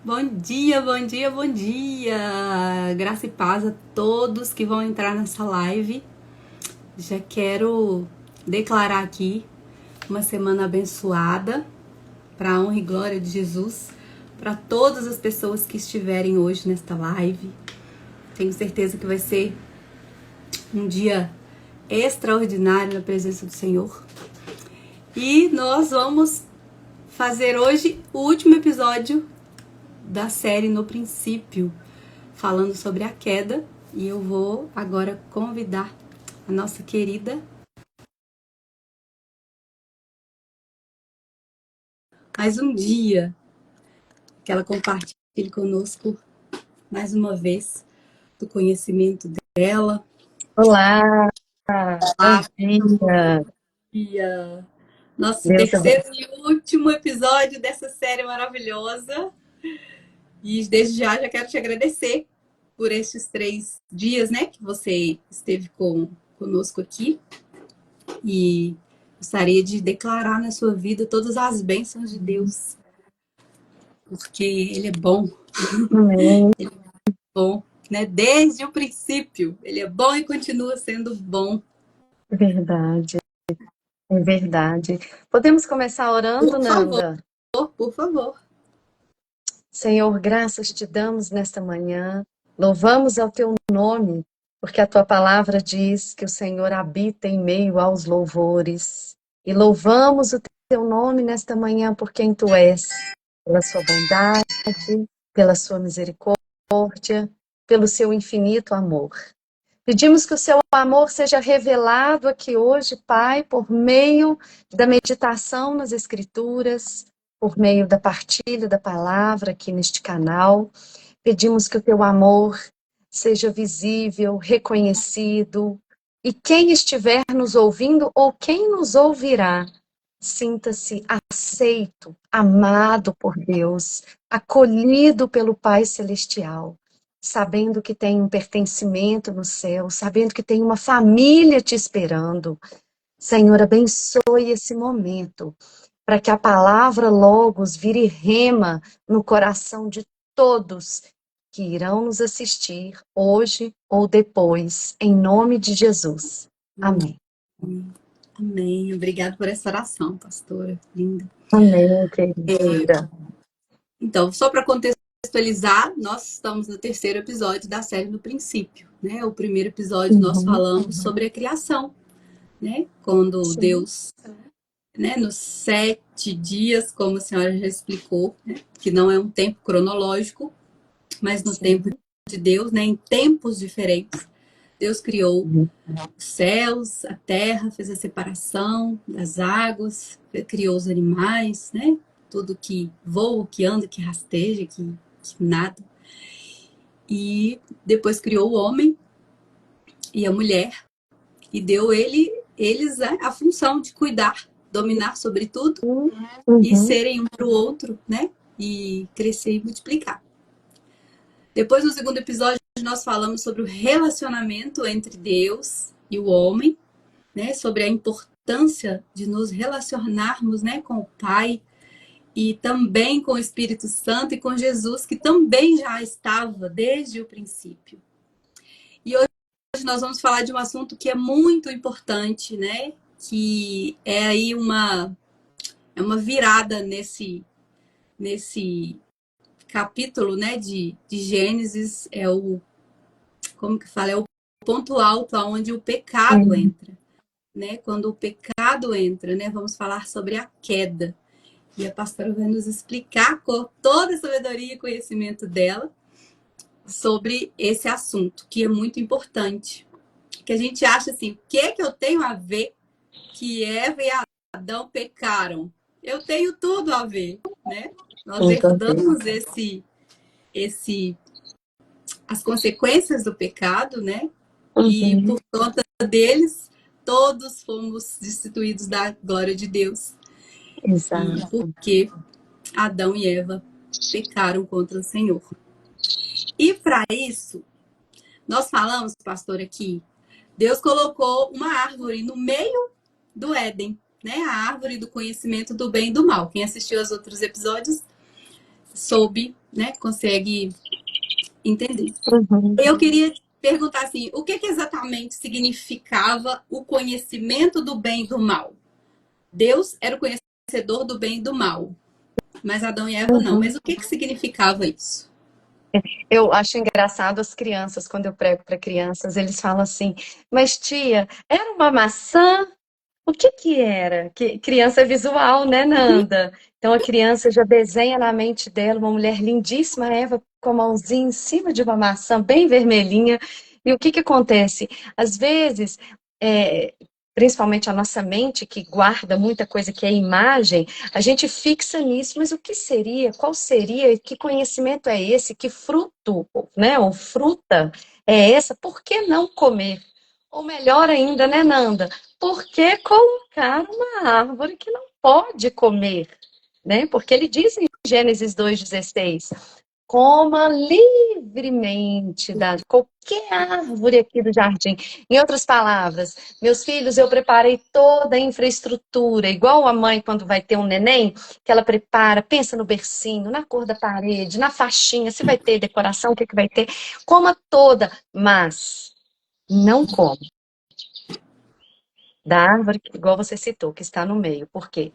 Bom dia, bom dia, bom dia! Graça e paz a todos que vão entrar nessa live. Já quero declarar aqui uma semana abençoada para a honra e glória de Jesus, para todas as pessoas que estiverem hoje nesta live. Tenho certeza que vai ser um dia extraordinário na presença do Senhor. E nós vamos fazer hoje o último episódio da série No Princípio, falando sobre a queda, e eu vou agora convidar a nossa querida mais um dia que ela compartilhe conosco mais uma vez do conhecimento dela. Olá, bom dia. E nosso Deus terceiro abençoe. e último episódio dessa série maravilhosa. E desde já quero te agradecer por estes 3 dias, né, que você esteve conosco aqui. E gostaria de declarar na sua vida todas as bênçãos de Deus, porque Ele é bom, Amém. bom, né? Desde o princípio, Ele é bom e continua sendo bom. Verdade, é verdade. Podemos começar orando, Por favor, Nanda? por favor. Senhor, graças te damos nesta manhã. Louvamos ao teu nome, porque a tua palavra diz que o Senhor habita em meio aos louvores. E louvamos o teu nome nesta manhã por quem tu és, pela sua bondade, pela sua misericórdia, pelo seu infinito amor. Pedimos que o seu amor seja revelado aqui hoje, Pai, por meio da meditação nas Escrituras, por meio da partilha da palavra aqui neste canal. Pedimos que o teu amor seja visível, reconhecido, e quem estiver nos ouvindo ou quem nos ouvirá, sinta-se aceito, amado por Deus, acolhido pelo Pai Celestial, sabendo que tem um pertencimento no céu, sabendo que tem uma família te esperando. Senhor, abençoe esse momento, para que a palavra Logos vire rema no coração de todos que irão nos assistir hoje ou depois, em nome de Jesus. Amém. Amém. Obrigada por essa oração, pastora. Linda. Amém, querida. Então, só para contextualizar, nós estamos no terceiro episódio da série No Princípio, né? O primeiro episódio nós falamos sobre a criação, né? Quando Sim. Deus, né, nos 7 dias, como a senhora já explicou, né, que não é um tempo cronológico, mas no tempo de Deus, né, em tempos diferentes, Deus criou os céus, a terra, fez a separação das águas, criou os animais, né, tudo que voa, que anda, que rasteja, que nada. E depois criou o homem e a mulher e deu eles a função de cuidar, dominar sobre tudo e serem um para o outro, né? E crescer e multiplicar. Depois, no segundo episódio, nós falamos sobre o relacionamento entre Deus e o homem, né? Sobre a importância de nos relacionarmos, né, com o Pai e também com o Espírito Santo e com Jesus, que também já estava desde o princípio. E hoje nós vamos falar de um assunto que é muito importante, né? Que é aí uma virada nesse capítulo, né, de Gênesis, é o, como que fala, é o ponto alto aonde o pecado entra, né? Quando o pecado entra, né, vamos falar sobre a queda. E a pastora vai nos explicar com toda a sabedoria e conhecimento dela sobre esse assunto, que é muito importante. Que a gente acha assim, o que eu tenho a ver que Eva e Adão pecaram? Eu tenho tudo a ver, né? Nós herdamos as consequências do pecado, né? E por conta deles, todos fomos destituídos da glória de Deus. Exato. E porque Adão e Eva pecaram contra o Senhor. E para isso, nós falamos, pastor, aqui, Deus colocou uma árvore no meio do Éden, né? A árvore do conhecimento do bem e do mal. Quem assistiu aos outros episódios soube, né, consegue entender. Uhum. Eu queria perguntar assim, o que exatamente significava o conhecimento do bem e do mal? Deus era o conhecedor do bem e do mal, mas Adão e Eva não. Uhum. Mas o que significava isso? Eu acho engraçado as crianças, quando eu prego para crianças, eles falam assim, mas tia, era uma maçã? O que que era? Que criança é visual, né, Nanda? Então a criança já desenha na mente dela uma mulher lindíssima, Eva, com a mãozinha em cima de uma maçã bem vermelhinha. E o que que acontece? Às vezes, é, principalmente a nossa mente, que guarda muita coisa que é imagem, a gente fixa nisso, mas o que seria? Qual seria? Que conhecimento é esse? Que fruto, né, ou fruta é essa? Por que não comer? Ou melhor ainda, né, Nanda? Por que colocar uma árvore que não pode comer? Né? Porque ele diz em Gênesis 2,16: coma livremente da qualquer árvore aqui do jardim. Em outras palavras, meus filhos, eu preparei toda a infraestrutura, igual a mãe quando vai ter um neném, que ela prepara, pensa no bercinho, na cor da parede, na faixinha, se vai ter decoração, o que que vai ter. Coma toda, mas não come da árvore, igual você citou, que está no meio. Por quê?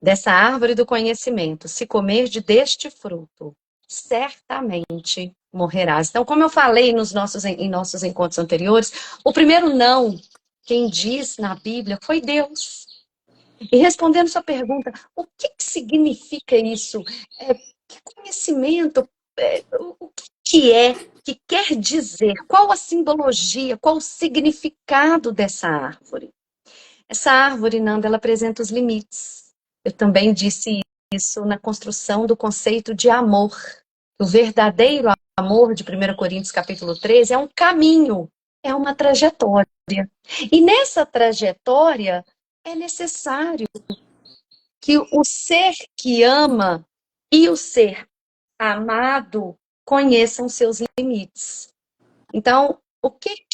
Dessa árvore do conhecimento, se comer deste fruto, certamente morrerás. Então, como eu falei em nossos encontros anteriores, o primeiro não, quem diz na Bíblia, foi Deus. E respondendo sua pergunta, o que significa isso? Que conhecimento? O que é? Que quer dizer? Qual a simbologia? Qual o significado dessa árvore? Essa árvore, Nanda, ela apresenta os limites. Eu também disse isso na construção do conceito de amor. O verdadeiro amor de 1 Coríntios capítulo 13 é um caminho, é uma trajetória. E nessa trajetória é necessário que o ser que ama e o ser amado conheçam seus limites. Então, o que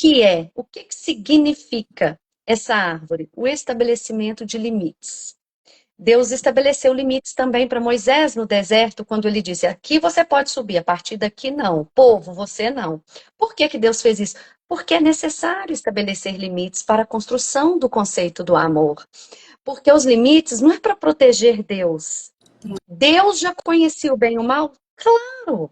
significa essa árvore? O estabelecimento de limites. Deus estabeleceu limites também para Moisés no deserto, quando ele disse: aqui você pode subir, a partir daqui não. Povo, você não. Por que que Deus fez isso? Porque é necessário estabelecer limites para a construção do conceito do amor. Porque os limites não é para proteger Deus. Deus já conhecia o bem e o mal? Claro.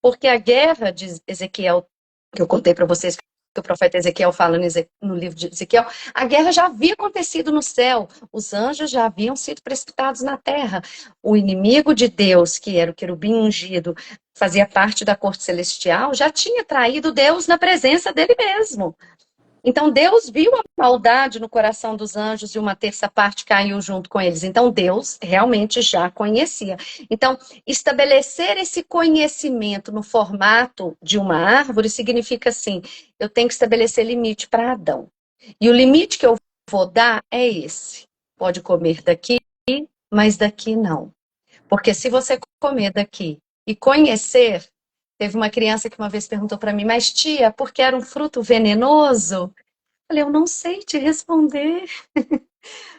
Porque a guerra de Ezequiel, que eu contei para vocês, que o profeta Ezequiel fala no livro de Ezequiel, a guerra já havia acontecido no céu, os anjos já haviam sido precipitados na terra. O inimigo de Deus, que era o querubim ungido, fazia parte da corte celestial, já tinha traído Deus na presença dele mesmo. Então Deus viu a maldade no coração dos anjos e uma terça parte caiu junto com eles. Então Deus realmente já conhecia. Então, estabelecer esse conhecimento no formato de uma árvore significa assim: eu tenho que estabelecer limite para Adão. E o limite que eu vou dar é esse. Pode comer daqui, mas daqui não. Porque se você comer daqui e conhecer, teve uma criança que uma vez perguntou para mim, mas tia, porque era um fruto venenoso? Falei, eu não sei te responder,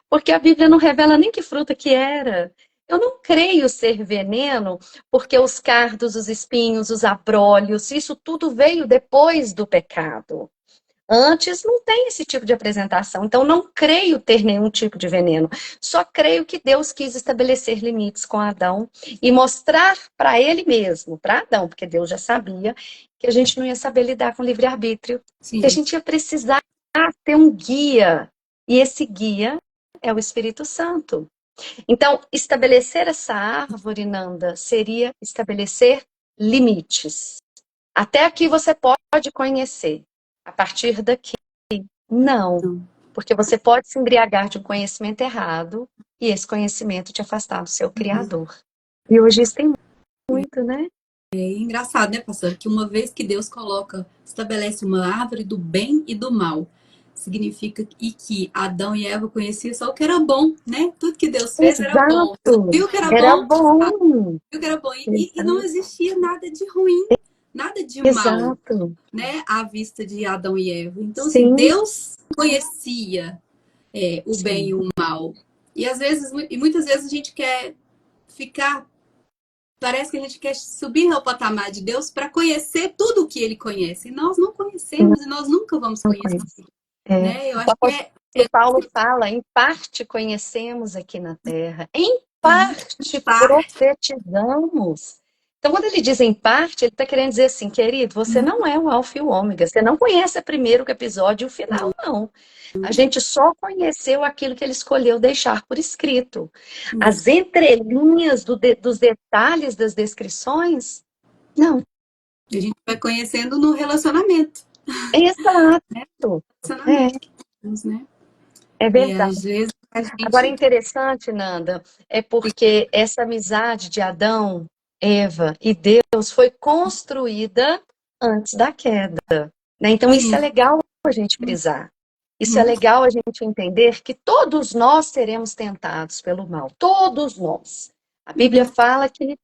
porque a Bíblia não revela nem que fruta que era. Eu não creio ser veneno, porque os cardos, os espinhos, os abrolhos, isso tudo veio depois do pecado. Antes não tem esse tipo de apresentação, então não creio ter nenhum tipo de veneno. Só creio que Deus quis estabelecer limites com Adão e mostrar para ele mesmo, para Adão, porque Deus já sabia que a gente não ia saber lidar com livre-arbítrio, que a Sim. gente ia precisar ter um guia, e esse guia é o Espírito Santo. Então, estabelecer essa árvore, Nanda, seria estabelecer limites. Até aqui você pode conhecer. A partir daqui, não. Porque você pode se embriagar de um conhecimento errado e esse conhecimento te afastar do seu Criador. E hoje isso tem muito, né? É engraçado, né, pastor? Que uma vez que Deus estabelece uma árvore do bem e do mal, significa que Adão e Eva conheciam só o que era bom, né? Tudo que Deus fez era bom. Deus Exato. viu que era Era bom, bom. viu que era bom. E não Exato. existia nada de ruim, nada de mal, Exato. né? À vista de Adão e Eva. Então, assim, Sim, Deus conhecia o bem e sim. o mal. E às vezes, e muitas vezes a gente quer ficar parece que a gente quer subir ao patamar de Deus para conhecer tudo o que ele conhece. E nós não conhecemos e nós nunca vamos Não conhecer, conheço. É. né? Eu O acho que apóstolo Paulo fala, em parte conhecemos aqui na terra, em parte parte. profetizamos. Então, quando ele diz em parte, ele está querendo dizer assim, querido, você não é o alfa e o ômega, você não conhece primeiro o episódio e o final, não. A gente só conheceu aquilo que ele escolheu deixar por escrito. As entrelinhas dos detalhes das descrições, não. A gente vai conhecendo no relacionamento, né? Exato. É, Relacionamento que temos, né? é E verdade. às vezes a Agora, gente. interessante, Nanda, é porque essa amizade de Adão, Eva e Deus foi construída antes da queda, né? Então, isso é Sim. legal a gente frisar. Isso é legal a gente entender que todos nós seremos tentados pelo mal. Todos nós. A Bíblia fala que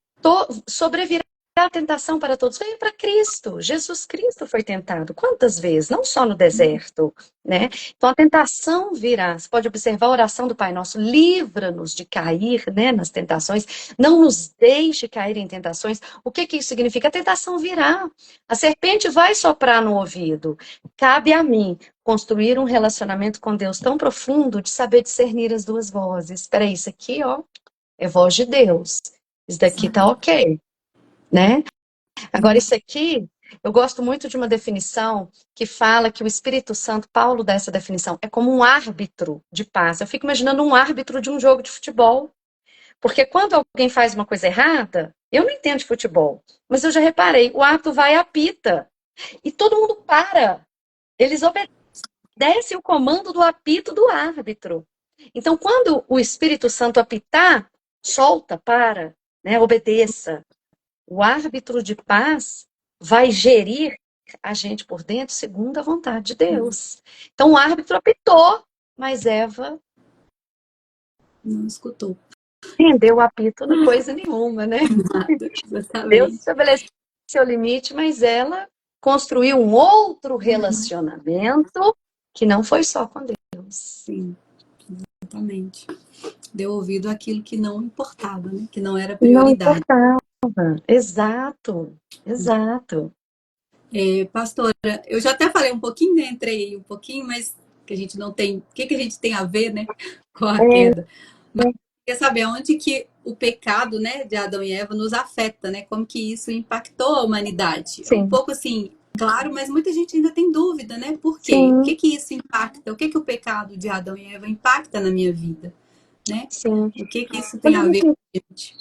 sobrevirá a tentação para todos. Veio para Cristo. Jesus Cristo foi tentado. Quantas vezes? Não só no deserto, né? Então a tentação virá. Você pode observar a oração do Pai Nosso. Livra-nos de cair, né, nas tentações. Não nos deixe cair em tentações. O que que isso significa? A tentação virá. A serpente vai soprar no ouvido. Cabe a mim construir um relacionamento com Deus tão profundo de saber discernir as duas vozes. Espera aí, isso aqui, ó, é voz de Deus. Isso daqui tá ok, né? Agora, isso aqui, eu gosto muito de uma definição que fala que o Espírito Santo, Paulo dá essa definição, é como um árbitro de paz. Eu fico imaginando um árbitro de um jogo de futebol. Porque quando alguém faz uma coisa errada, eu não entendo de futebol, mas eu já reparei, o árbitro vai e apita. E todo mundo para. Eles obedecem o comando do apito do árbitro. Então, quando o Espírito Santo apitar, solta, para, né, obedeça. O árbitro de paz vai gerir a gente por dentro segundo a vontade de Deus. Então o árbitro apitou, mas Eva Não escutou entendeu o apito na coisa nenhuma, né? nada, Deus exatamente. estabeleceu o limite, mas ela construiu um outro relacionamento que não foi só com Deus. Sim, exatamente. Deu ouvido àquilo que não importava, né? Que não era Não prioridade. importava. Exato, exato. Pastora, eu já até falei um pouquinho, né? Entrei um pouquinho, mas que a gente não tem. O que a gente tem a ver, né? Com a É, queda. Mas quer saber onde que o pecado, né, de Adão e Eva nos afeta, né? Como que isso impactou a humanidade? É um sim, pouco assim, claro, mas muita gente ainda tem dúvida, né? Por quê? O sim, que que isso impacta? O que que o pecado de Adão e Eva impacta na minha vida, né? sim. O que que isso tem Quando a a ver com gente, a gente?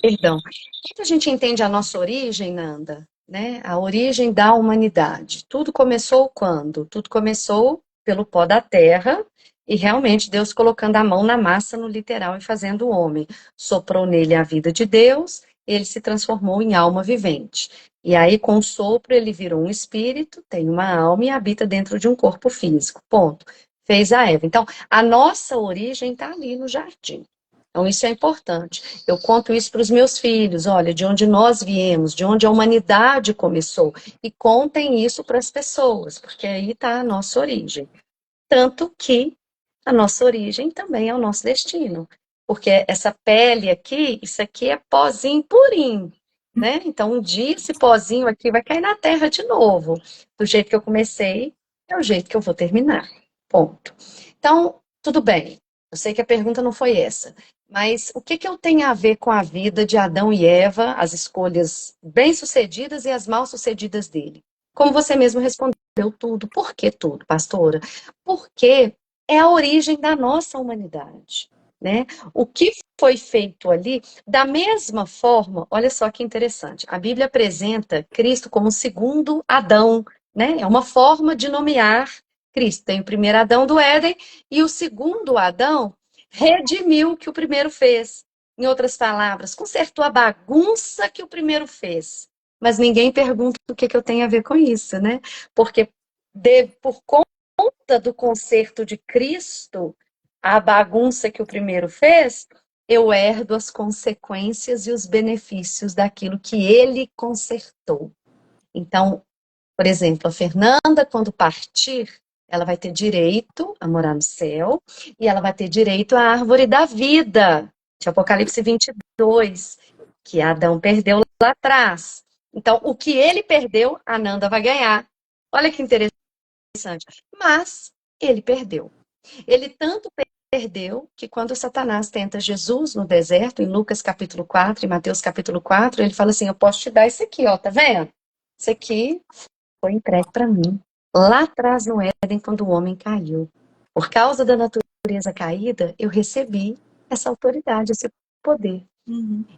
perdão, quando a gente entende a nossa origem, Nanda, né? A origem da humanidade. Tudo começou quando? Tudo começou pelo pó da terra e realmente Deus colocando a mão na massa no literal e fazendo o homem. Soprou nele a vida de Deus, ele se transformou em alma vivente. E aí, com o sopro, ele virou um espírito, tem uma alma e habita dentro de um corpo físico. Ponto. Fez a Eva. Então, a nossa origem está ali no jardim. Então, isso é importante. Eu conto isso para os meus filhos, olha, de onde nós viemos, de onde a humanidade começou. E contem isso para as pessoas, porque aí está a nossa origem. Tanto que a nossa origem também é o nosso destino. Porque essa pele aqui, isso aqui é pozinho purinho, né? Então, um dia esse pozinho aqui vai cair na terra de novo. Do jeito que eu comecei, é o jeito que eu vou terminar. Ponto. Então, tudo bem. Eu sei que a pergunta não foi essa. Mas o que que eu tenho a ver com a vida de Adão e Eva, as escolhas bem-sucedidas e as mal-sucedidas dele? Como você mesmo respondeu tudo. Por que tudo, pastora? Porque é a origem da nossa humanidade, né? O que foi feito ali, da mesma forma, olha só que interessante, a Bíblia apresenta Cristo como o segundo Adão, né? É uma forma de nomear Cristo. Tem o primeiro Adão do Éden e o segundo Adão redimiu o que o primeiro fez. Em outras palavras, consertou a bagunça que o primeiro fez. Mas ninguém pergunta o que eu tenho a ver com isso, né? Porque por conta do conserto de Cristo, a bagunça que o primeiro fez, eu herdo as consequências e os benefícios daquilo que ele consertou. Então, por exemplo, a Fernanda, quando partir, ela vai ter direito a morar no céu e ela vai ter direito à árvore da vida, de Apocalipse 22. que Adão perdeu lá atrás. Então, o que ele perdeu, Ananda vai ganhar. Olha que interessante. Mas ele perdeu. Ele tanto perdeu que quando Satanás tenta Jesus no deserto, em Lucas capítulo 4, em Mateus capítulo 4, ele fala assim, eu posso te dar isso aqui, ó, tá vendo? Isso aqui foi entregue para mim. Lá atrás no Éden, quando o homem caiu. Por causa da natureza caída, eu recebi essa autoridade, esse poder.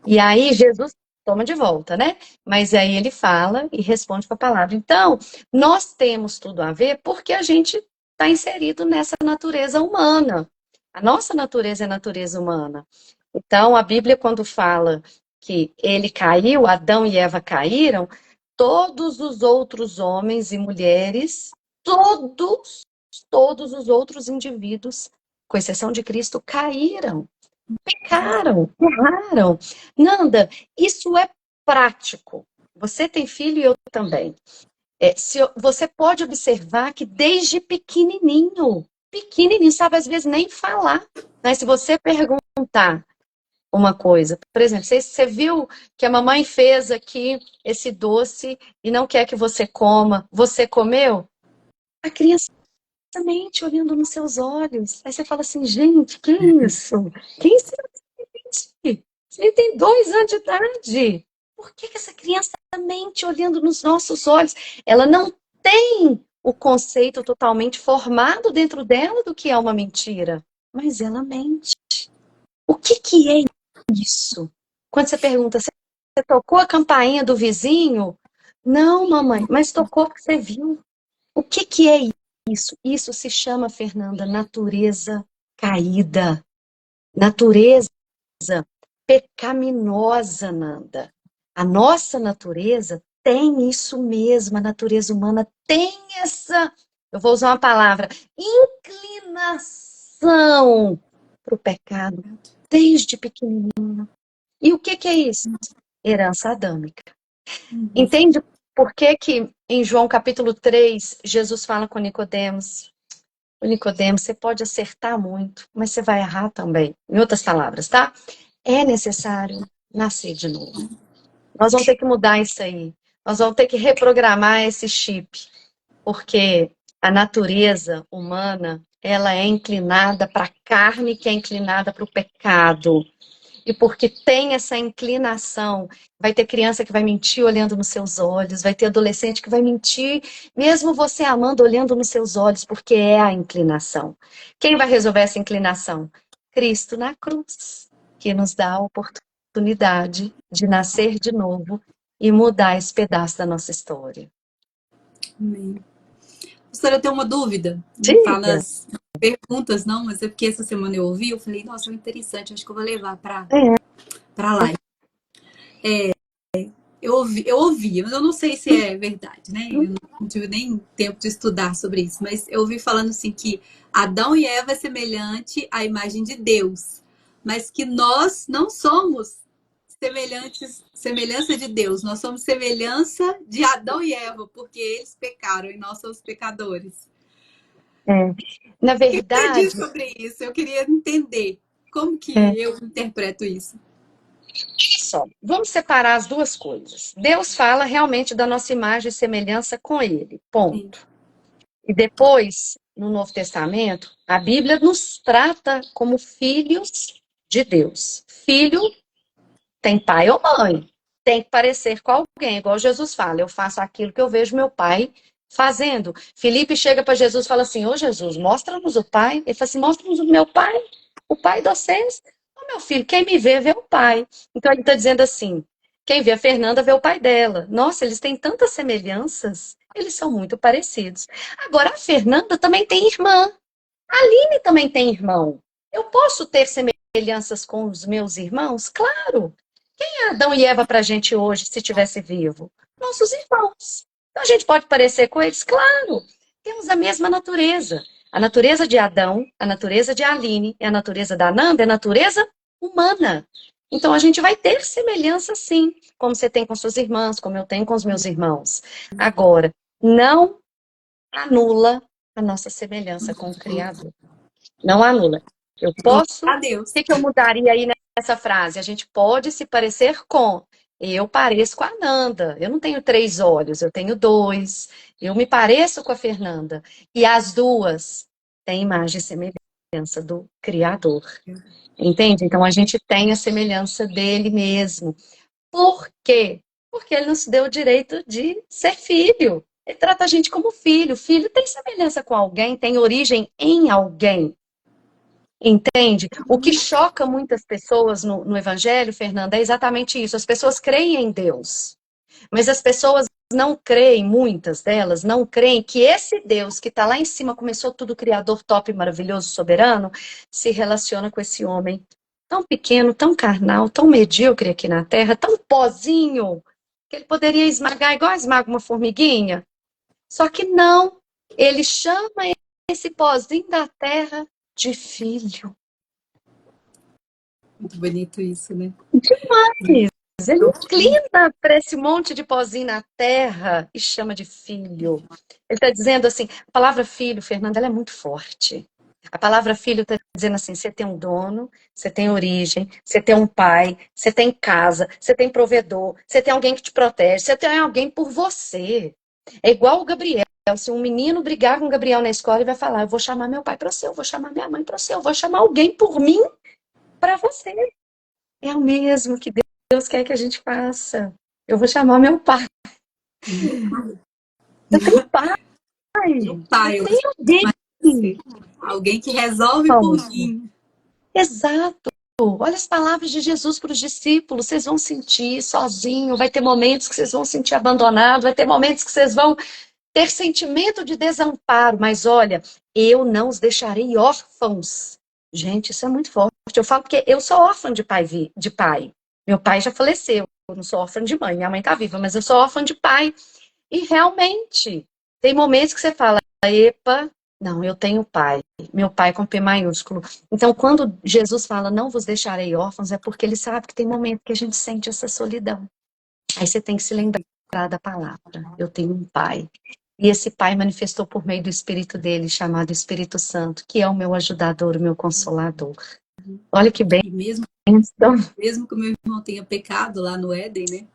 E aí Jesus toma de volta, né? Mas aí ele fala e responde com a palavra. Então, nós temos tudo a ver porque a gente está inserido nessa natureza humana. A nossa natureza é a natureza humana. Então, a Bíblia, quando fala que ele caiu, Adão e Eva caíram, todos os outros homens e mulheres, todos os outros indivíduos, com exceção de Cristo, caíram. Pecaram, erraram. Nanda, isso é prático. Você tem filho e eu também. Você pode observar que desde pequenininho, sabe, às vezes nem falar. Mas se você perguntar uma coisa, por exemplo, você viu que a mamãe fez aqui esse doce e não quer que você coma, você comeu? A criança mente olhando nos seus olhos. Aí você fala assim, gente, que isso? Quem será? Ele tem 2 anos de idade. Por que essa criança mente olhando nos nossos olhos? Ela não tem o conceito totalmente formado dentro dela do que é uma mentira. Mas ela mente. O que é isso? Quando você pergunta, você tocou a campainha do vizinho? Não, mamãe, mas tocou porque você viu. O que é isso? Isso se chama, Fernanda, natureza caída. Natureza pecaminosa, Nanda. A nossa natureza tem isso mesmo, a natureza humana tem essa, eu vou usar uma palavra, inclinação para o pecado, desde pequenininho. E o que é isso? Herança adâmica. Entende por que em João capítulo 3, Jesus fala com Nicodemos? Nicodemos, você pode acertar muito, mas você vai errar também. Em outras palavras, tá? É necessário nascer de novo. Nós vamos ter que mudar isso aí. Nós vamos ter que reprogramar esse chip. Porque a natureza humana, ela é inclinada para a carne, que é inclinada para o pecado. E porque tem essa inclinação, vai ter criança que vai mentir olhando nos seus olhos, vai ter adolescente que vai mentir, mesmo você amando olhando nos seus olhos, porque é a inclinação. Quem vai resolver essa inclinação? Cristo na cruz, que nos dá a oportunidade de nascer de novo e mudar esse pedaço da nossa história. Amém. Professora, eu tenho uma dúvida. Não fala Diga. as perguntas, não, mas é porque essa semana eu ouvi, eu falei, nossa, é interessante, acho que eu vou levar para live. Eu ouvi, mas eu não sei se é verdade, né? Eu não tive nem tempo de estudar sobre isso, mas eu ouvi falando assim que Adão e Eva é semelhante à imagem de Deus, mas que nós não somos semelhança de Deus, nós somos semelhança de Adão e Eva, porque eles pecaram e nós somos pecadores. Na O que você verdade, diz sobre isso? Eu queria entender como que eu interpreto isso. só, vamos separar as duas coisas. Deus fala realmente da nossa imagem e semelhança com Ele, ponto. E depois, no Novo Testamento, a Bíblia nos trata como filhos de Deus. Filho tem pai ou mãe, tem que parecer com alguém, igual Jesus fala, eu faço aquilo que eu vejo meu pai fazendo. Filipe chega para Jesus e fala assim, ô Jesus, mostra-nos o pai. Ele fala assim, mostra-nos o meu pai, o pai de vocês. Ô meu filho, quem me vê, vê o pai. Então ele está dizendo assim, quem vê a Fernanda, vê o pai dela. Nossa, eles têm tantas semelhanças, eles são muito parecidos. Agora, a Fernanda também tem irmã. A Aline também tem irmão. Eu posso ter semelhanças com os meus irmãos? Claro. Quem é Adão e Eva para a gente hoje, se estivesse vivo? Nossos irmãos. Então a gente pode parecer com eles? Claro. Temos a mesma natureza. A natureza de Adão, a natureza de Aline e a natureza da Ananda é a natureza humana. Então a gente vai ter semelhança sim, como você tem com suas irmãs, como eu tenho com os meus irmãos. Agora, não anula a nossa semelhança com o Criador. Não anula. Eu posso. Glória a Deus. O que eu mudaria aí essa frase, a gente pode se parecer com. Eu pareço com a Nanda. Eu não tenho 3 olhos, eu tenho 2. Eu me pareço com a Fernanda. E as duas têm imagem e semelhança do Criador. Entende? Então a gente tem a semelhança dele mesmo. Por quê? Porque ele nos deu o direito de ser filho. Ele trata a gente como filho. Filho tem semelhança com alguém, tem origem em alguém. Entende? O que choca muitas pessoas no Evangelho, Fernanda, é exatamente isso. As pessoas creem em Deus, mas as pessoas não creem, muitas delas não creem que esse Deus que está lá em cima, começou tudo, criador, top, maravilhoso, soberano, se relaciona com esse homem tão pequeno, tão carnal, tão medíocre aqui na Terra, tão pozinho, que ele poderia esmagar igual esmaga uma formiguinha. Só que não, ele chama esse pozinho da Terra de filho. Muito bonito isso, né? Demais! Ele inclina para esse monte de pozinho na terra e chama de filho. Ele está dizendo assim, a palavra filho, Fernanda, ela é muito forte. A palavra filho está dizendo assim, você tem um dono, você tem origem, você tem um pai, você tem casa, você tem provedor, você tem alguém que te protege, você tem alguém por você. É igual o Gabriel. Se um menino brigar com o Gabriel na escola, ele vai falar, eu vou chamar meu pai para você, eu vou chamar minha mãe para você, eu vou chamar alguém por mim para você. É o mesmo que Deus quer que a gente faça. Eu vou chamar meu pai. Eu tenho pai. Meu pai, Eu eu vou tenho alguém. alguém que resolve por Vamos. mim. Exato. Olha as palavras de Jesus para os discípulos. Vocês vão sentir sozinho. Vai ter momentos que vocês vão sentir abandonado. Vai ter momentos que vocês vão ter sentimento de desamparo. Mas olha, eu não os deixarei órfãos. Gente, isso é muito forte. Eu falo porque eu sou órfã de pai. Meu pai já faleceu. Eu não sou órfã de mãe. Minha mãe está viva, mas eu sou órfã de pai. E realmente, tem momentos que você fala, epa, não, eu tenho pai. Meu pai com P maiúsculo. Então, quando Jesus fala, não vos deixarei órfãos, é porque ele sabe que tem momentos que a gente sente essa solidão. Aí você tem que se lembrar da palavra. Eu tenho um pai. E esse pai manifestou por meio do Espírito dele, chamado Espírito Santo, que é o meu ajudador, o meu consolador. Olha que bem. E mesmo, Então, mesmo que o meu irmão tenha pecado lá no Éden, né?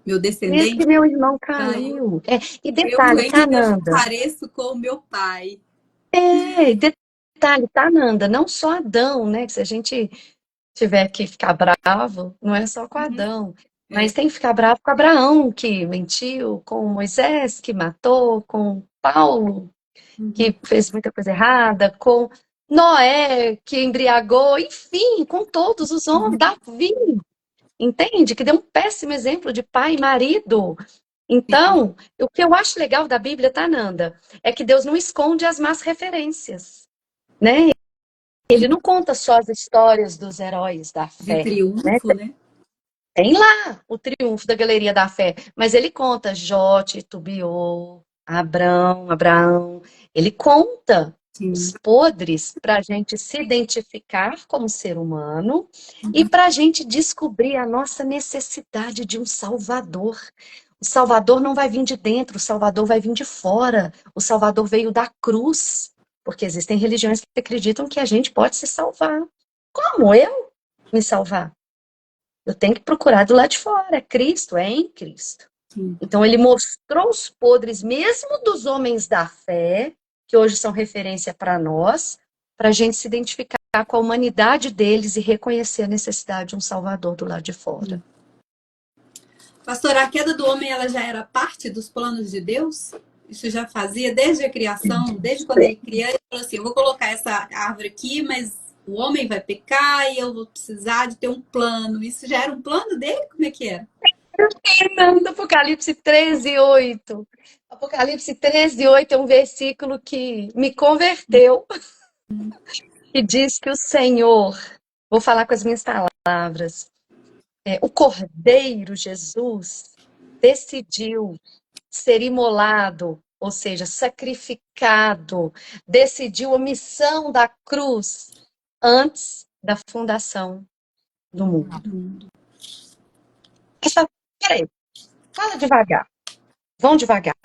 Meu mesmo que descendente meu irmão caiu. caiu. E Eu detalhe, tá, ainda me Nanda? pareço com o meu pai. E detalhe, tá, Nanda? Não só Adão, né? Que se a gente tiver que ficar bravo, não é só com Adão. É. Mas tem que ficar bravo com Abraão, que mentiu, com Moisés, que matou, com Paulo, Uhum. que fez muita coisa errada, com Noé, que embriagou, enfim, com todos os homens, Davi, entende? Que deu um péssimo exemplo de pai e marido. Então, o que eu acho legal da Bíblia, tá, Nanda? É que Deus não esconde as más referências, né? Ele não conta só as histórias dos heróis da De fé, né? triunfo, né? Tem lá o triunfo da galeria da fé, mas ele conta Jó, titubeou, Abraão, ele conta os Sim. podres para a gente se identificar como ser humano e para a gente descobrir a nossa necessidade de um Salvador. O Salvador não vai vir de dentro, o Salvador vai vir de fora. O Salvador veio da cruz, porque existem religiões que acreditam que a gente pode se salvar. Como eu me salvar? Eu tenho que procurar do lado de fora. É Cristo, é em Cristo. Sim. Então, ele mostrou os podres, mesmo dos homens da fé, que hoje são referência para nós, para a gente se identificar com a humanidade deles e reconhecer a necessidade de um Salvador do lado de fora. Pastora, a queda do homem ela já era parte dos planos de Deus? Isso já fazia desde a criação, desde quando ele cria, ele falou assim, eu vou colocar essa árvore aqui, mas o homem vai pecar e eu vou precisar de ter um plano. Isso já era um plano dele? Como é que era? Fernando, Apocalipse 13:8. Apocalipse 13:8 é um versículo que me converteu, que diz que o Senhor, vou falar com as minhas palavras, o Cordeiro Jesus decidiu ser imolado, ou seja, sacrificado, decidiu a missão da cruz antes da fundação do mundo. Peraí, fala devagar, vão devagar.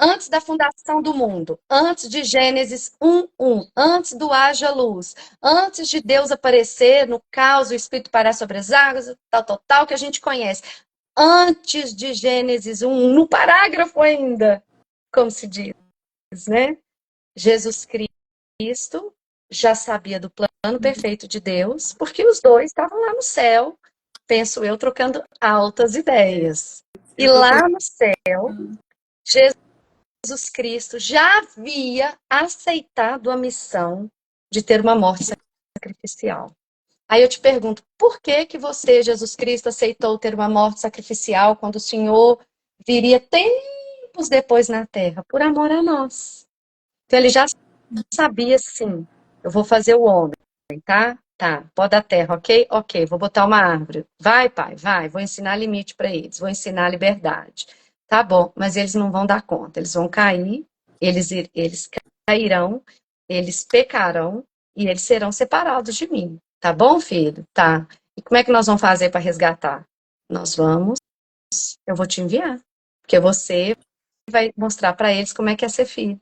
Antes da fundação do mundo, antes de Gênesis 1:1, antes do haja luz, antes de Deus aparecer no caos, o Espírito parar sobre as águas, tal, que a gente conhece. Antes de Gênesis 1, no parágrafo ainda, como se diz, né? Jesus Cristo já sabia do plano perfeito de Deus, porque os dois estavam lá no céu, penso eu, trocando altas ideias. E lá no céu, Jesus Cristo já havia aceitado a missão de ter uma morte sacrificial. Aí eu te pergunto, por que que você, Jesus Cristo, aceitou ter uma morte sacrificial quando o Senhor viria tempos depois na Terra? Por amor a nós. Então ele já sabia, sim, eu vou fazer o homem, tá? Tá, pó da terra, ok? Ok, vou botar uma árvore. Vai, pai, vai, vou ensinar limite para eles, vou ensinar liberdade. Tá bom, mas eles não vão dar conta, eles vão cair, eles cairão, eles pecarão e eles serão separados de mim. Tá bom, filho? Tá. E como é que nós vamos fazer para resgatar? Nós vamos, eu vou te enviar, porque você vai mostrar para eles como é que é ser filho.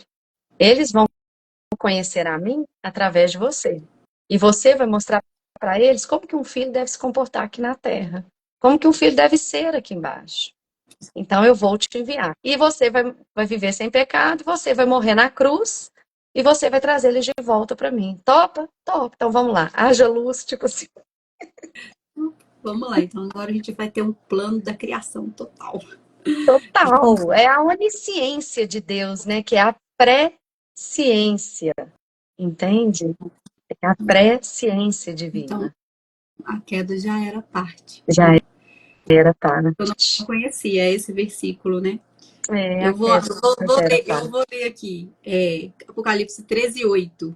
Eles vão conhecer a mim através de você. E você vai mostrar para eles como que um filho deve se comportar aqui na Terra. Como que um filho deve ser aqui embaixo. Então eu vou te enviar. E você vai viver sem pecado, você vai morrer na cruz e você vai trazer eles de volta para mim. Topa? Topa. Então vamos lá. Haja luz, tipo assim. Vamos lá, então agora a gente vai ter um plano da criação total. Total. É a onisciência de Deus, né? Que é a pré-ciência. Entende? É a pré-ciência divina. Então, a queda já era parte. Já era, tá, né? Eu não conhecia esse versículo, né? É, Eu a vou, queda já era, tá. eu vou ler aqui, Apocalipse 13:8.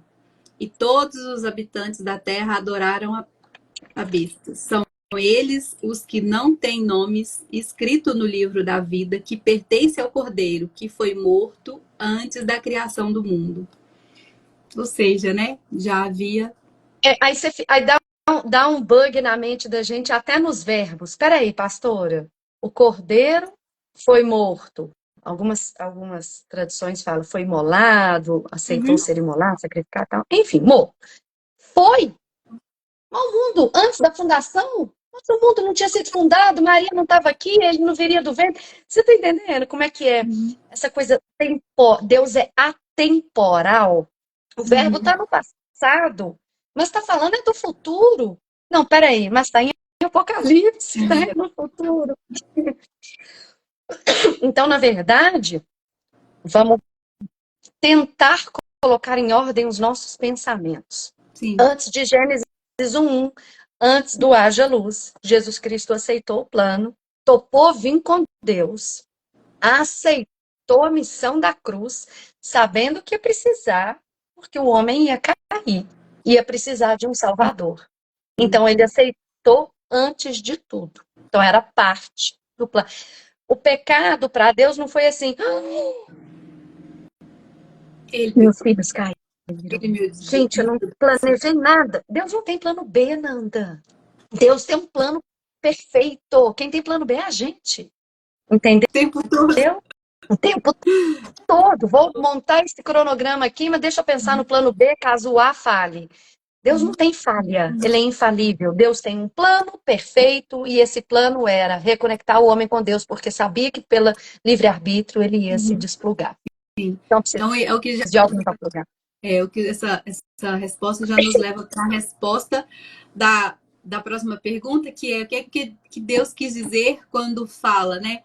E todos os habitantes da terra adoraram a besta. São eles os que não têm nomes escritos no livro da vida, que pertence ao Cordeiro, que foi morto antes da criação do mundo. Ou seja, né? Já havia. Aí dá um bug na mente da gente, até nos verbos. Espera aí, pastora. O cordeiro foi morto. Algumas traduções falam foi imolado, aceitou Uhum. ser imolado, sacrificado, tal. Enfim, morto. Foi. O mundo, antes da fundação, o mundo não tinha sido fundado, Maria não estava aqui, ele não viria do ventre. Você está entendendo como é que é essa coisa Deus é atemporal. O verbo está no passado, mas está falando é do futuro. Não, peraí, mas está em Apocalipse, né? No futuro. Então, na verdade, vamos tentar colocar em ordem os nossos pensamentos. Sim. Antes de Gênesis 1:1, antes do haja luz, Jesus Cristo aceitou o plano, topou vir com Deus, aceitou a missão da cruz, sabendo que ia precisar, porque o homem ia cair, ia precisar de um Salvador. Então ele aceitou antes de tudo. Então era parte do plano. O pecado para Deus não foi assim, meus filhos caíram. Gente, eu não planejei nada. Deus não tem plano B, Nanda. Deus tem um plano perfeito. Quem tem plano B é a gente. Entendeu? O tempo todo. O tempo todo. Vou montar esse cronograma aqui, mas deixa eu pensar no plano B caso o A falhe. Deus não tem falha, ele é infalível. Deus tem um plano perfeito e esse plano era reconectar o homem com Deus, porque sabia que pelo livre-arbítrio ele ia se desplugar. Então, é o que já, de alguém para plugar. o que essa resposta já nos leva para a resposta da próxima pergunta, que é o que Deus quis dizer quando fala, né?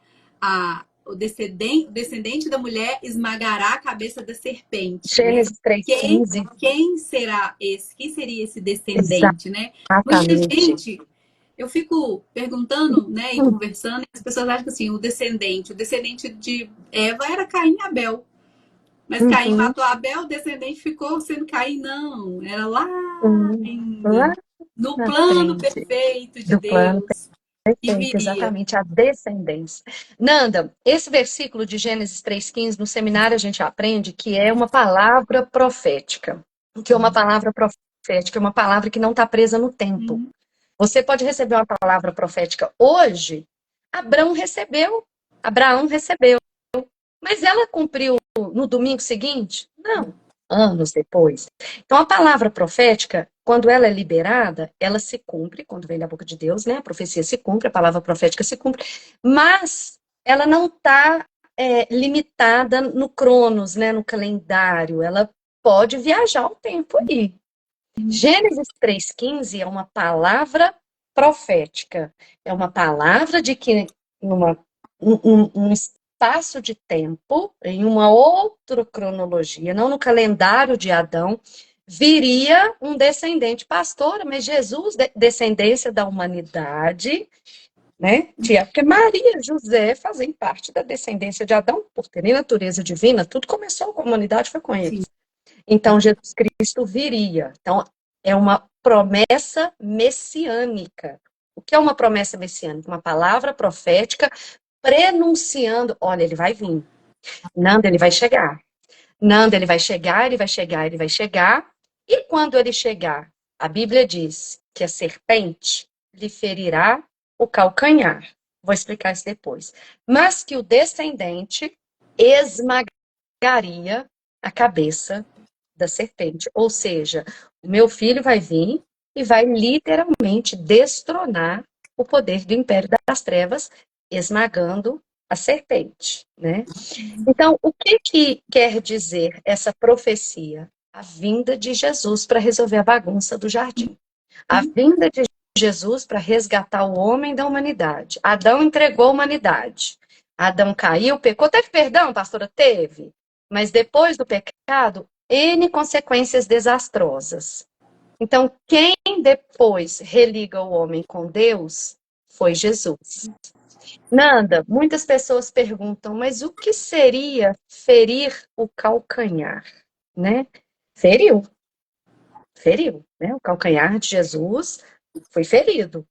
O descendente da mulher esmagará a cabeça da serpente. Gênesis 3:15. Quem será esse? Quem seria esse descendente, né? Muita gente, eu fico perguntando, né, e conversando, e as pessoas acham que assim, o descendente de Eva era Caim e Abel. Mas Caim matou Abel, o descendente ficou sendo Caim, não. Era lá no plano perfeito de Deus. Perfeito, exatamente, a descendência. Nanda, esse versículo de Gênesis 3:15, no seminário a gente aprende que é uma palavra profética. Que é uma palavra profética, é uma palavra que não está presa no tempo. Você pode receber uma palavra profética hoje. Abraão recebeu. Mas ela cumpriu no domingo seguinte? Não, anos depois. Então, a palavra profética, quando ela é liberada, ela se cumpre, quando vem da boca de Deus, né? A profecia se cumpre, a palavra profética se cumpre, mas ela não está limitada no cronos, né? No calendário. Ela pode viajar o tempo aí. Gênesis 3,15 é uma palavra profética. É uma palavra de que um espaço de tempo, em uma outra cronologia, não no calendário de Adão, viria um descendente pastor, mas Jesus, descendência da humanidade, né? Porque Maria e José fazem parte da descendência de Adão, por terem natureza divina, tudo começou com a humanidade, foi com eles. Então, Jesus Cristo viria. Então, é uma promessa messiânica. O que é uma promessa messiânica? Uma palavra profética prenunciando, olha, ele vai vir. Nanda, ele vai chegar. Nanda, ele vai chegar, ele vai chegar, ele vai chegar. E quando ele chegar, a Bíblia diz que a serpente lhe ferirá o calcanhar. Vou explicar isso depois. Mas que o descendente esmagaria a cabeça da serpente. Ou seja, o meu filho vai vir e vai literalmente destronar o poder do império das trevas, esmagando a serpente, né? Então, o que quer dizer essa profecia? A vinda de Jesus para resolver a bagunça do jardim. A vinda de Jesus para resgatar o homem da humanidade. Adão entregou a humanidade. Adão caiu, pecou. Teve perdão, pastora? Teve. Mas depois do pecado, N consequências desastrosas. Então, quem depois religa o homem com Deus foi Jesus. Nanda, muitas pessoas perguntam, mas o que seria ferir o calcanhar, né? Feriu, né? O calcanhar de Jesus foi ferido.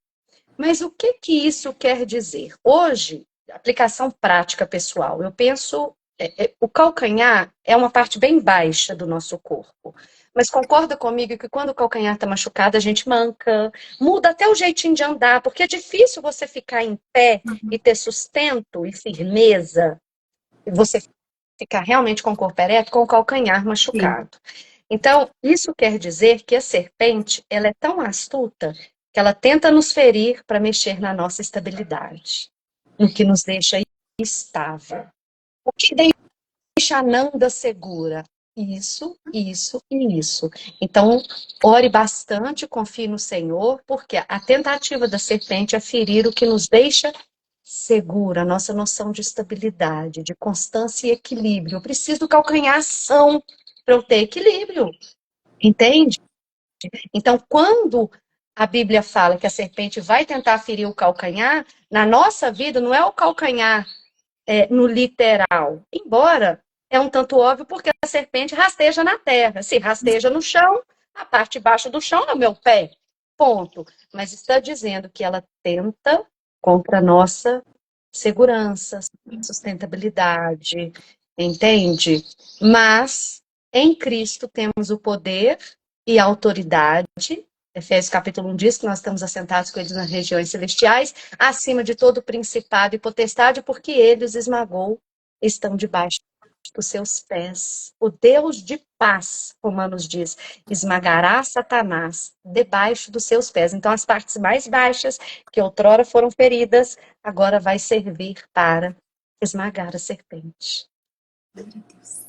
Mas o que isso quer dizer? Hoje, aplicação prática pessoal, eu penso, o calcanhar é uma parte bem baixa do nosso corpo. Mas concorda comigo que quando o calcanhar está machucado, a gente manca, muda até o jeitinho de andar, porque é difícil você ficar em pé e ter sustento e firmeza, e você ficar realmente com o corpo ereto com o calcanhar machucado. Então, isso quer dizer que a serpente, ela é tão astuta que ela tenta nos ferir para mexer na nossa estabilidade, no que nos deixa estável. O que deixa a Nanda segura? Isso, isso e isso. Então, ore bastante, confie no Senhor, porque a tentativa da serpente é ferir o que nos deixa segura, a nossa noção de estabilidade, de constância e equilíbrio. Eu preciso do calcanhar são para eu ter equilíbrio, entende? Então, quando a Bíblia fala que a serpente vai tentar ferir o calcanhar, na nossa vida não é o calcanhar no literal, embora é um tanto óbvio porque a serpente rasteja na terra. Se rasteja no chão, a parte de baixo do chão é o meu pé, ponto. Mas está dizendo que ela tenta contra a nossa segurança, sustentabilidade, entende? Mas em Cristo temos o poder e a autoridade. Efésios capítulo 1 diz que nós estamos assentados com eles nas regiões celestiais, acima de todo principado e potestade, porque ele os esmagou, estão debaixo dos seus pés. O Deus de paz, Romanos diz, esmagará Satanás debaixo dos seus pés. Então, as partes mais baixas, que outrora foram feridas, agora vai servir para esmagar a serpente. Glória a Deus.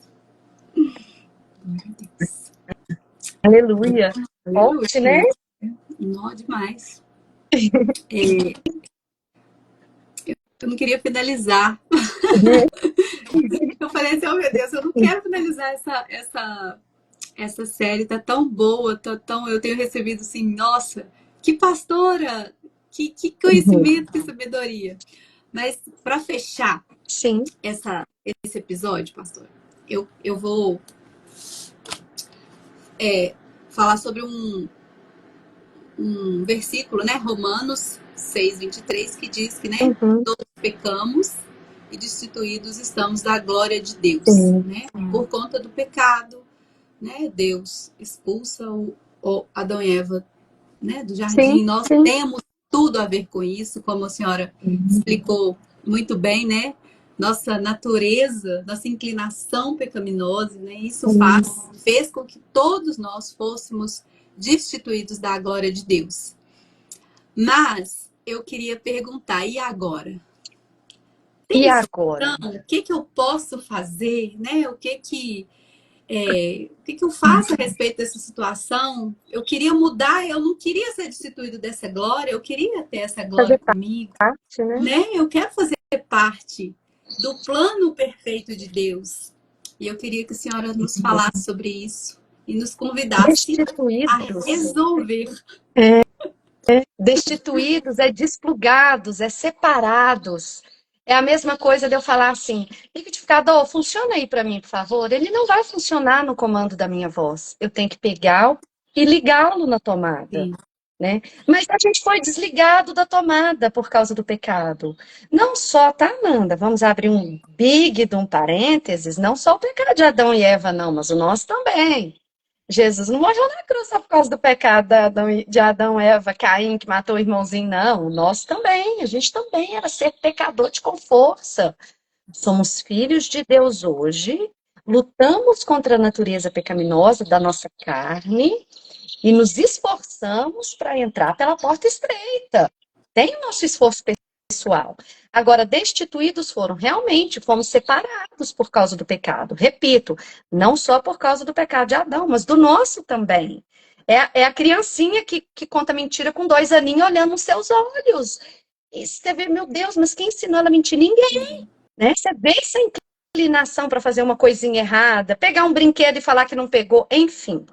Glória a Deus. Aleluia. Aleluia. Forte, né? Nó demais. Eu não queria finalizar. Eu falei assim, oh meu Deus, eu não quero finalizar essa série, tá tão boa, tá tão. Eu tenho recebido assim, nossa, que pastora! Que conhecimento, que sabedoria. Mas para fechar Sim. esse episódio, pastor, eu vou falar sobre um versículo, né? Romanos 6:23, que diz que, né, todos pecamos e destituídos estamos da glória de Deus, né? Por conta do pecado, né? Deus expulsa o Adão e Eva, né, do jardim. Nós temos tudo a ver com isso, como a senhora explicou muito bem, né? nossa natureza, nossa inclinação pecaminosa, né? Isso fez com que todos nós fôssemos destituídos da glória de Deus. Mas eu queria perguntar, e agora? E Tem agora? solução? O que eu posso fazer, né? O que eu faço a respeito dessa situação? Eu queria mudar, eu não queria ser destituído dessa glória, eu queria ter essa glória Fazer comigo, parte, né? né? Eu quero fazer parte do plano perfeito de Deus. E eu queria que a senhora nos falasse sobre isso e nos convidasse a Destituídos. resolver. Destituídos é desplugados, é separados. É a mesma coisa de eu falar assim, liquidificador, funciona aí para mim, por favor. Ele não vai funcionar no comando da minha voz. Eu tenho que pegar e ligá-lo na tomada. Sim. Né? Mas a gente foi desligado da tomada por causa do pecado. Não só, tá, Nanda? Vamos abrir um big de um parênteses, não só o pecado de Adão e Eva, não, mas o nosso também. Jesus não morreu na cruz só por causa do pecado de Adão, Eva, Caim, que matou o irmãozinho, não. O nosso também. A gente também era ser pecador com força. Somos filhos de Deus hoje, lutamos contra a natureza pecaminosa da nossa carne e nos esforçamos para entrar pela porta estreita. Tem o nosso esforço pessoal. Agora, destituídos foram, realmente, fomos separados por causa do pecado. Repito, não só por causa do pecado de Adão, mas do nosso também. É a criancinha que conta mentira com 2 aninhos olhando nos seus olhos. E você vê, meu Deus, mas quem ensinou ela a mentir? Ninguém. Né? Você vê essa inclinação para fazer uma coisinha errada, pegar um brinquedo e falar que não pegou, enfim.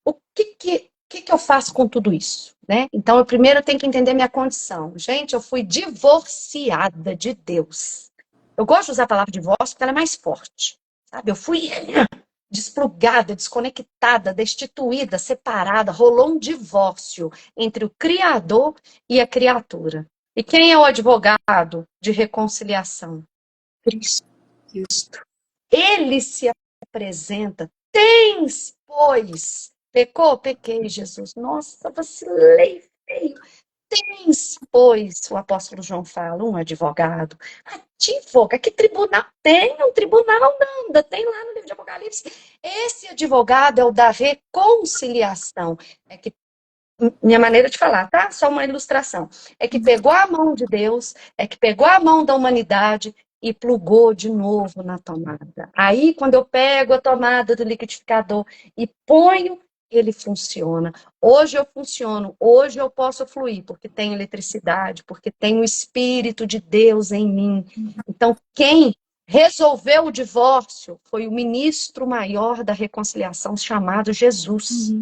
O que eu faço com tudo isso? Né? Então, eu primeiro tenho que entender minha condição. Gente, eu fui divorciada de Deus. Eu gosto de usar a palavra divórcio porque ela é mais forte. Sabe? Eu fui desplugada, desconectada, destituída, separada. Rolou um divórcio entre o Criador e a criatura. E quem é o advogado de reconciliação? Cristo. Ele se apresenta. Tens, pois, pecou? Pequei, Jesus. Nossa, vacilei feio. Tens, pois, o apóstolo João fala, um advogado. Advoga, que tribunal? Tem um tribunal, não, tem lá no livro de Apocalipse. Esse advogado é o da reconciliação. É que, minha maneira de falar, tá? Só uma ilustração. É que pegou a mão de Deus, é que pegou a mão da humanidade e plugou de novo na tomada. Aí, quando eu pego a tomada do liquidificador e ponho, ele funciona. Hoje eu funciono, hoje eu posso fluir, porque tenho eletricidade, porque tenho o Espírito de Deus em mim. Então, quem resolveu o divórcio foi o ministro maior da reconciliação, chamado Jesus.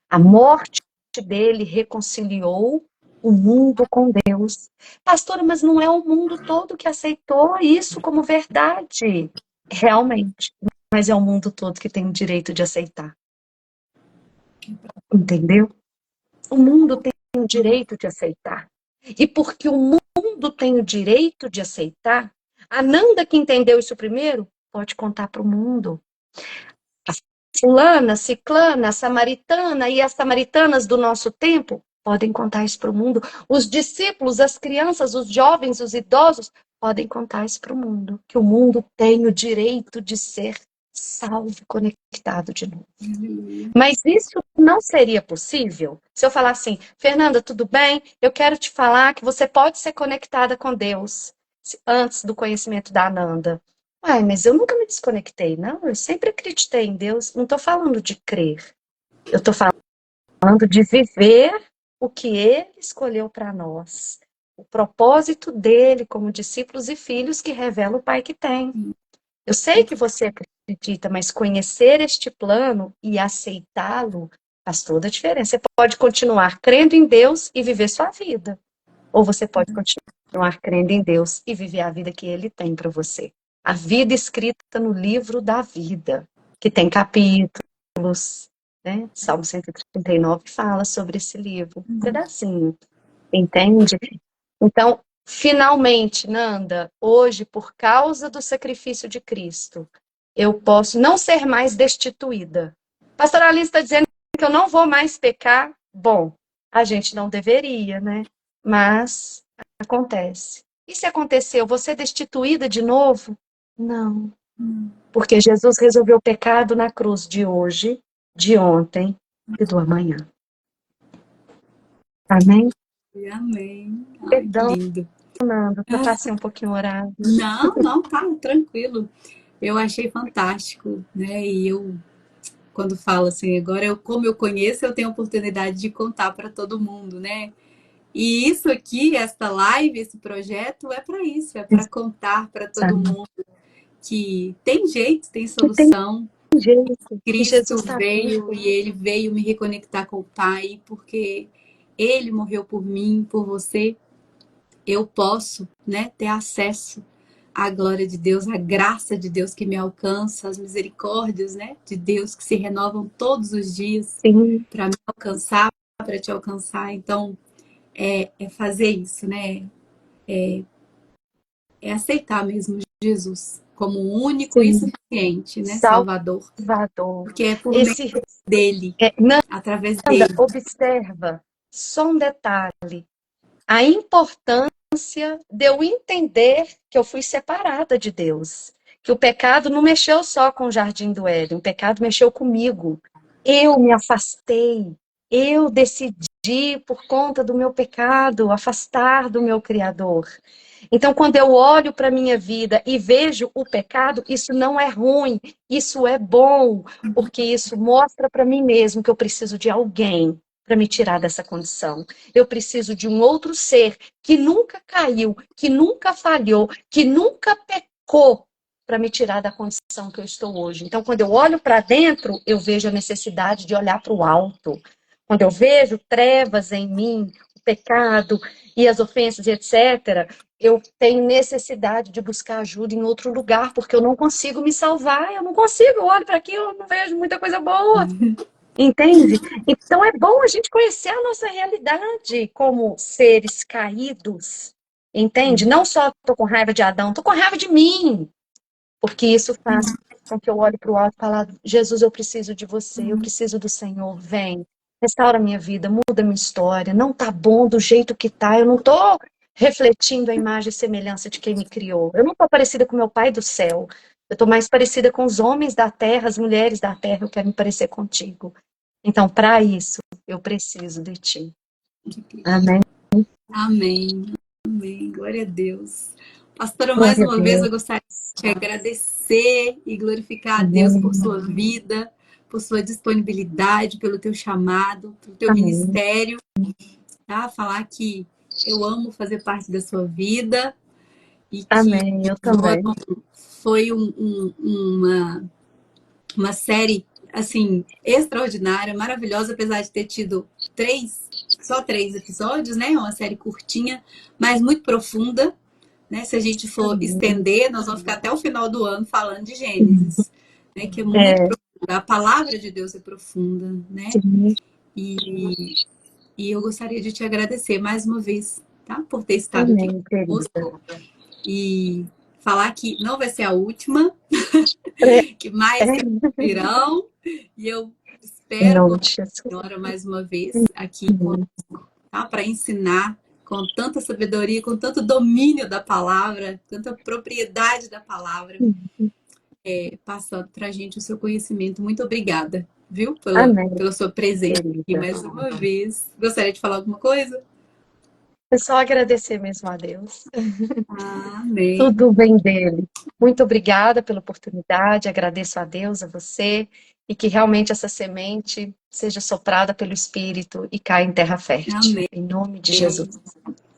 A morte dele reconciliou o mundo com Deus. Pastora, mas não é o mundo todo que aceitou isso como verdade. Realmente. Mas é o mundo todo que tem o direito de aceitar. Entendeu? O mundo tem o direito de aceitar. E porque o mundo tem o direito de aceitar, a Nanda que entendeu isso primeiro, pode contar para o mundo. A fulana, ciclana, a samaritana e as samaritanas do nosso tempo podem contar isso para o mundo. Os discípulos, as crianças, os jovens, os idosos podem contar isso para o mundo. Que o mundo tem o direito de ser salvo, conectado de novo. Mas isso não seria possível se eu falar assim, Fernanda, tudo bem? Eu quero te falar que você pode ser conectada com Deus antes do conhecimento da Ananda. Ai, mas eu nunca me desconectei, não. Eu sempre acreditei em Deus. Não estou falando de crer. Eu estou falando de viver o que Ele escolheu para nós. O propósito dele como discípulos e filhos que revela o Pai que tem. Eu sei que você acredita, mas conhecer este plano e aceitá-lo faz toda a diferença. Você pode continuar crendo em Deus e viver sua vida. Ou você pode continuar crendo em Deus e viver a vida que Ele tem para você. A vida escrita no livro da vida, que tem capítulos, né? Salmo 139 fala sobre esse livro, um pedacinho, entende? Então, finalmente, Nanda, hoje, por causa do sacrifício de Cristo, eu posso não ser mais destituída. Pastor Alice está dizendo que eu não vou mais pecar. Bom, a gente não deveria, né? Mas acontece. E se acontecer, eu vou ser destituída de novo? Não. Hum. Porque Jesus resolveu o pecado na cruz de hoje, de ontem e do amanhã. Amém? Amém. Ai, que Perdão, lindo. Nando, eu Ah, passei um pouquinho horário. não, tá tranquilo. Eu achei fantástico, né? E eu, quando falo assim, agora como eu conheço, eu tenho a oportunidade de contar para todo mundo, né? E isso aqui, esta live, esse projeto é para isso, é para contar para todo Sabe? mundo que tem jeito, tem Que tem solução. jeito, que Cristo Jesus está veio vivo. e ele veio me reconectar com o Pai, porque ele morreu por mim, por você. Eu posso, né, ter acesso à glória de Deus, à graça de Deus que me alcança, as misericórdias, né, de Deus que se renovam todos os dias Sim, para me alcançar, para te alcançar. Então, é fazer isso, né? É aceitar mesmo Jesus como o único e sim. suficiente, né, Salvador, Salvador. porque é por meio Esse, dele, Nanda, através dele. observa, só um detalhe. A importância de eu entender que eu fui separada de Deus. Que o pecado não mexeu só com o jardim do Éden, o pecado mexeu comigo. Eu me afastei, eu decidi, por conta do meu pecado, afastar do meu Criador. Então, quando eu olho para a minha vida e vejo o pecado, isso não é ruim, isso é bom, porque isso mostra para mim mesmo que eu preciso de alguém para me tirar dessa condição. Eu preciso de um outro ser que nunca caiu, que nunca falhou, que nunca pecou para me tirar da condição que eu estou hoje. Então, quando eu olho para dentro, eu vejo a necessidade de olhar para o alto. Quando eu vejo trevas em mim, o pecado e as ofensas, etc., eu tenho necessidade de buscar ajuda em outro lugar, porque eu não consigo me salvar, eu não consigo, eu olho para aqui, eu não vejo muita coisa boa. Entende? Então é bom a gente conhecer a nossa realidade como seres caídos. Entende? Não só estou com raiva de Adão, estou com raiva de mim. Porque isso faz com que eu olhe para o alto e fale, Jesus, eu preciso de você, eu preciso do Senhor, vem. Restaura minha vida, muda minha história. Não tá bom do jeito que tá. Eu não estou refletindo a imagem e semelhança de quem me criou. Eu não estou parecida com meu Pai do céu. Eu estou mais parecida com os homens da terra, as mulheres da terra. Eu quero me parecer contigo. Então, para isso, eu preciso de ti. Amém. Amém. Amém. Glória a Deus. Pastora, mais Glória a uma vez eu Deus. gostaria de te agradecer e glorificar a Deus por Amém. sua vida, por sua disponibilidade, pelo teu chamado, pelo teu Amém. ministério, tá? Falar que eu amo fazer parte da sua vida e que Amém. Eu também. foi uma série assim extraordinária, maravilhosa, apesar de ter tido só três episódios, né? Uma série curtinha, mas muito profunda, né? Se a gente for Amém. estender, nós vamos ficar até o final do ano falando de Gênesis, né? Que é muito É, profunda. A palavra de Deus é profunda, né? sim. E, e eu gostaria de te agradecer mais uma vez, tá? Por ter estado aqui Amém, querida. conosco e falar que não vai ser a última, É, que mais é, virão, e eu em espero nome contar de com a Jesus. senhora mais uma vez aqui, tá? Para ensinar com tanta sabedoria, com tanto domínio da palavra, tanta propriedade da palavra, passando para a gente o seu conhecimento. Muito obrigada, viu, Amém, pela sua presença aqui querida. mais uma vez. Gostaria de falar alguma coisa? É só agradecer mesmo a Deus. Amém. Tudo vem dele. Muito obrigada pela oportunidade, agradeço a Deus, a você, e que realmente essa semente seja soprada pelo Espírito e caia em terra fértil. Amém. Em nome de Jesus.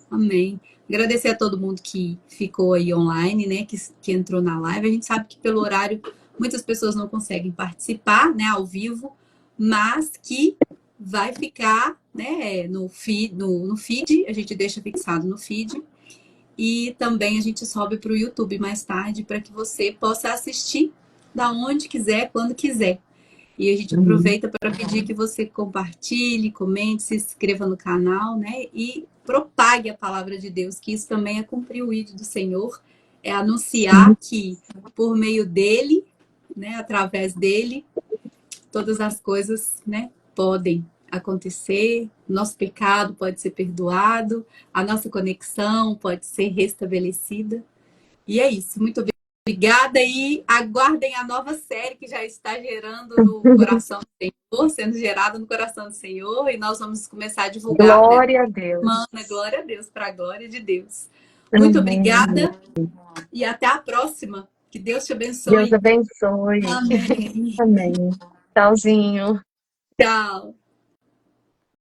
Amém. Agradecer a todo mundo que ficou aí online, né? Que entrou na live. A gente sabe que pelo horário muitas pessoas não conseguem participar, né, ao vivo, mas que vai ficar, né, no feed, a gente deixa fixado no feed. E também a gente sobe para o YouTube mais tarde para que você possa assistir da onde quiser, quando quiser. E a gente Amém. aproveita para pedir que você compartilhe, comente, se inscreva no canal, né? E propague a palavra de Deus, que isso também é cumprir o ídolo do Senhor, é anunciar que por meio dele, né, através dele, todas as coisas, né, podem acontecer, nosso pecado pode ser perdoado, a nossa conexão pode ser restabelecida. E é isso. Muito obrigada e aguardem a nova série que já está gerando no coração do Senhor, sendo gerada no coração do Senhor, e nós vamos começar a divulgar, né? Glória a Deus. Glória a Deus, para a glória de Deus. Muito Amém. obrigada e até a próxima. Que Deus te abençoe. Deus abençoe. Amém. Amém. Tchauzinho. Tchau.